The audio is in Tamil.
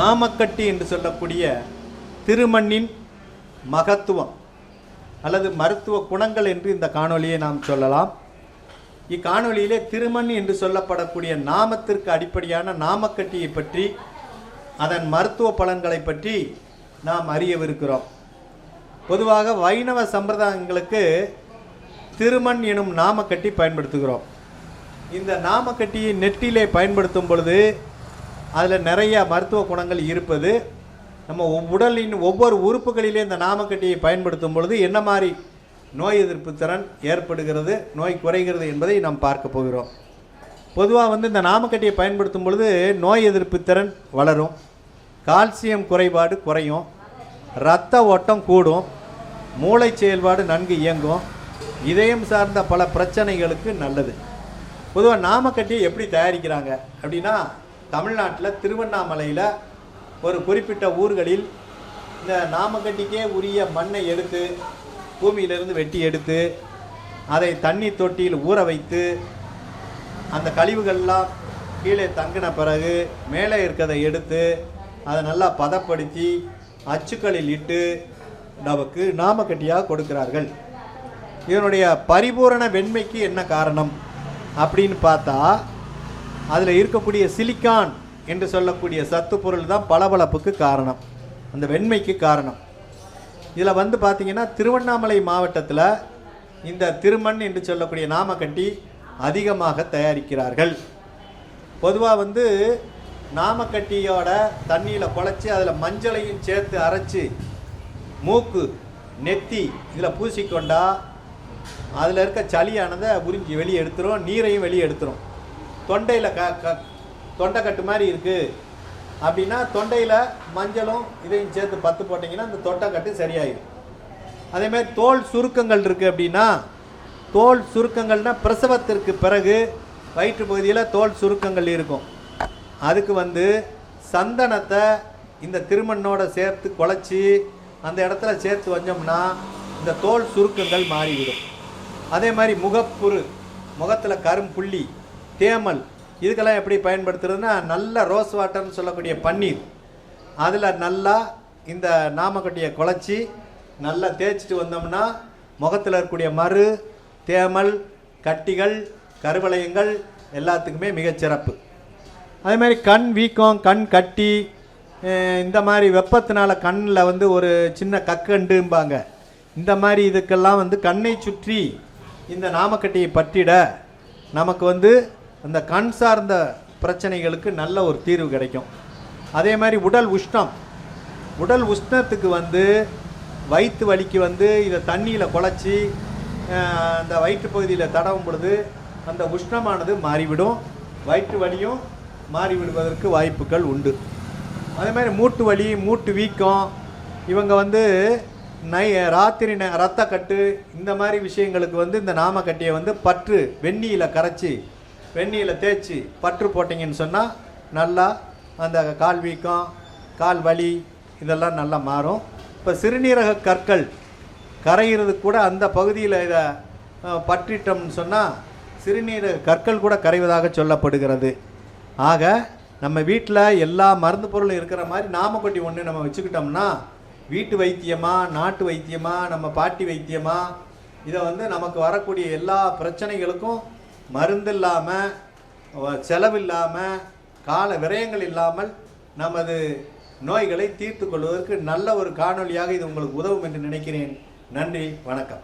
நாமக்கட்டி என்று சொல்லக்கூடிய திருமண்ணின் மகத்துவம் அல்லது மருத்துவ குணங்கள் என்று இந்த காணொலியை நாம் சொல்லலாம். இக்காணொலியிலே திருமண் என்று சொல்லப்படக்கூடிய நாமத்திற்கு அடிப்படையான நாமக்கட்டியை பற்றி அதன் மருத்துவ பலன்களை பற்றி நாம் அறியவிருக்கிறோம். பொதுவாக வைணவ சம்பிரதாயங்களுக்கு திருமண் எனும் நாமக்கட்டி பயன்படுத்துகிறோம். இந்த நாமக்கட்டியை நெற்றிலே பயன்படுத்தும் பொழுது அதில் நிறைய மருத்துவ குணங்கள் இருப்பது. நம்ம உடலின் ஒவ்வொரு உறுப்புகளிலே இந்த நாமக்கட்டியை பயன்படுத்தும் பொழுது என்ன மாதிரி நோய் எதிர்ப்பு திறன் ஏற்படுகிறது, நோய் குறைகிறது என்பதை நாம் பார்க்க போகிறோம். பொதுவாக இந்த நாமக்கட்டியை பயன்படுத்தும் பொழுது நோய் எதிர்ப்பு திறன் வளரும், கால்சியம் குறைபாடு குறையும், இரத்த ஓட்டம் கூடும், மூளை செயல்பாடு நன்கு இயங்கும், இதயம் சார்ந்த பல பிரச்சனைகளுக்கு நல்லது. பொதுவாக நாமக்கட்டியை எப்படி தயாரிக்கிறாங்க அப்படின்னா, தமிழ்நாட்டில் திருவண்ணாமலையில் ஒரு குறிப்பிட்ட ஊர்களில் இந்த நாமக்கட்டிக்கே உரிய மண்ணை எடுத்து பூமியிலிருந்து வெட்டி எடுத்து அதை தண்ணீர் தொட்டியில் ஊற வைத்து அந்த கழிவுகள்லாம் கீழே தங்கின பிறகு மேலே இருக்கிறதை எடுத்து அதை நல்லா பதப்படுத்தி அச்சுக்களில் இட்டு நமக்கு நாமக்கட்டியாக கொடுக்கிறார்கள். இதனுடைய பரிபூரண வெண்மைக்கு என்ன காரணம் அப்படின்னு பார்த்தா, அதில் இருக்கக்கூடிய சிலிக்கான் என்று சொல்லக்கூடிய சத்து பொருள் தான் பளபளப்புக்கு காரணம், அந்த வெண்மைக்கு காரணம். இதில் பார்த்திங்கன்னா திருவண்ணாமலை மாவட்டத்தில் இந்த திருமண் என்று சொல்லக்கூடிய நாமக்கட்டி அதிகமாக தயாரிக்கிறார்கள். பொதுவாக நாமக்கட்டியோட தண்ணியில் குழச்சி அதில் மஞ்சளையும் சேர்த்து அரைச்சி மூக்கு நெத்தி இதில் பூசிக்கொண்டா அதில் இருக்க சளியானதை உறிஞ்சி வெளியே எடுத்துரும், நீரையும் வெளியே எடுத்துரும். தொண்டையில் தொண்டைக்கட்டு மாதிரி இருக்குது அப்படின்னா தொண்டையில் மஞ்சளும் இதையும் சேர்த்து பத்து போட்டிங்கன்னா அந்த தொண்டைக்கட்டு சரியாயிடும். அதேமாதிரி தோல் சுருக்கங்கள் இருக்குது அப்படின்னா, தோல் சுருக்கங்கள்னால் பிரசவத்திற்கு பிறகு வயிற்று பகுதியில் தோல் சுருக்கங்கள் இருக்கும். அதுக்கு சந்தனத்தை இந்த திருமண்ணோட சேர்த்து குழச்சி அந்த இடத்துல சேர்த்து வச்சோம்னா இந்த தோல் சுருக்கங்கள் மாறிவிடும். அதே மாதிரி முகப்புரு, முகத்தில் கரும்புள்ளி, தேமல், இதுக்கெல்லாம் எப்படி பயன்படுத்துறதுன்னா, நல்ல ரோஸ் வாட்டர்னு சொல்லக்கூடிய பன்னீர் அதில் நல்லா இந்த நாமக்கட்டியை குழச்சி நல்லா தேய்ச்சிட்டு வந்தோம்னா முகத்தில் இருக்கக்கூடிய மறு, தேமல், கட்டிகள், கருவளையங்கள் எல்லாத்துக்குமே மிகச்சிறப்பு. அதே மாதிரி கண் வீக்கம், கண் கட்டி, இந்த மாதிரி வெப்பத்தினால கண்ணில் ஒரு சின்ன கக்கண்டும்பாங்க, இந்த மாதிரி இதுக்கெல்லாம் கண்ணை சுற்றி இந்த நாமக்கட்டியை பற்றிட நமக்கு அந்த கண் சார்ந்த பிரச்சனைகளுக்கு நல்ல ஒரு தீர்வு கிடைக்கும். அதே மாதிரி உடல் உஷ்ணம், உடல் உஷ்ணத்துக்கு வயிற்று வலிக்கு இதை தண்ணியில் குழச்சி அந்த வயிற்று பகுதியில் தடவும் பொழுது அந்த உஷ்ணமானது மாறிவிடும், வயிற்று வலியும் மாறிவிடுவதற்கு வாய்ப்புகள் உண்டு. அதே மாதிரி மூட்டு வலி, மூட்டு வீக்கம், இவங்க ராத்திரி ரத்த கட்டு, இந்த மாதிரி விஷயங்களுக்கு இந்த நாமக்கட்டியை பற்று வெந்நீரில் கரைச்சி வெந்நீரில் தேய்ச்சி பற்று போட்டிங்கன்னு சொன்னால் நல்லா அந்த கால் வீக்கம், கால் வலி இதெல்லாம் நல்லா மாறும். இப்போ சிறுநீரக கற்கள் கரைகிறது கூட அந்த பகுதியில் இதை பற்றிட்டோம்னு சொன்னால் சிறுநீரக கற்கள் கூட கரைவதாக சொல்லப்படுகிறது. ஆக நம்ம வீட்டில் எல்லா மருந்து பொருளும் இருக்கிற மாதிரி நாமக்கட்டி ஒன்று நம்ம வச்சுக்கிட்டோம்னா வீட்டு வைத்தியமா, நாட்டு வைத்தியமா, நம்ம பாட்டி வைத்தியமா, இதை நமக்கு வரக்கூடிய எல்லா பிரச்சனைகளுக்கும் மருந்து இல்லாமல், செலவில்லாமல், கால விரயங்கள் இல்லாமல் நமது நோய்களை தீர்த்து கொள்வதற்கு நல்ல ஒரு காணொலியாக இது உங்களுக்கு உதவும் என்று நினைக்கிறேன். நன்றி, வணக்கம்.